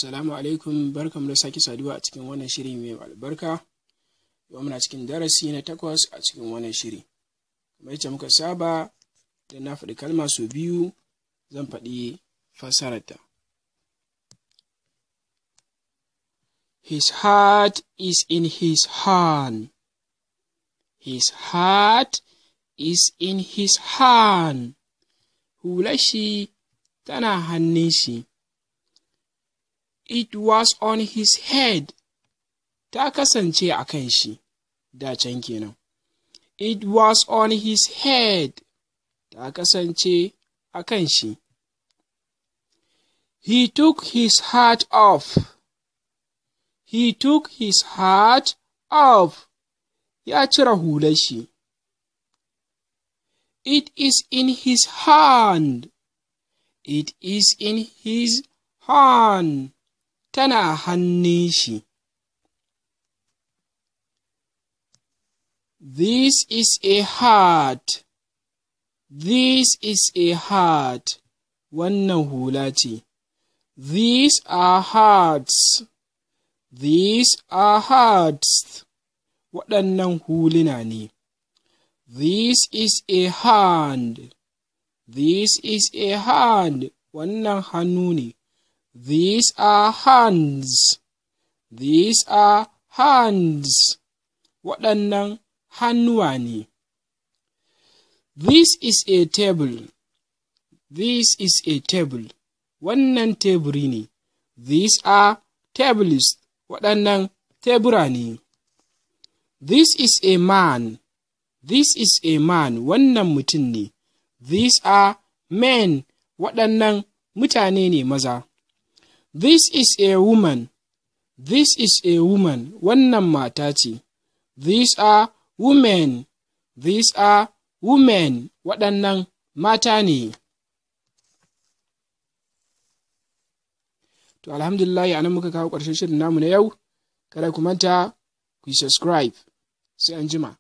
Assalamu alaikum, barkamu da sake saduwa a cikin wannan shiri mai albarka. Yau muna cikin darasi na 8 a cikin wannan shiri. Kamar yadda muka saba, da na faɗi kalma sau biyu zan faɗi fassararta. His heart is in his hand. His heart is in his hand. Hular shi tana hannun shi. It was on his head. Ta kasance a kan shi, da can kenan. It was on his head. Ta kasance a kan shi. He took his hat off. He took his hat off. Ya cire hular shi. It is in his hand. It is in his hand. Tana hannun shi. This is a hat. This is a hat. Wannan hula ce. These are hats. These are hats. Waɗannan huluna ne. This is a hand. This is a hand. Wannan hannu ne. These are hands. These are hands. Waɗannan hannuwa ne. This is a table. This is a table. Wannan teburi ne. These are tables. Waɗannan tebura ne. This is a man. This is a man. Wannan mutum ne. These are men. Waɗannan mutane ne maza. This is a woman. This is a woman. Wannan mata ce. These are women. These are women. Waɗannan mata ne. To alhamdulillah anan muka kawo ƙarshen shirin namu na yau. Kada ku manta ku yi subscribe. Sai an jima.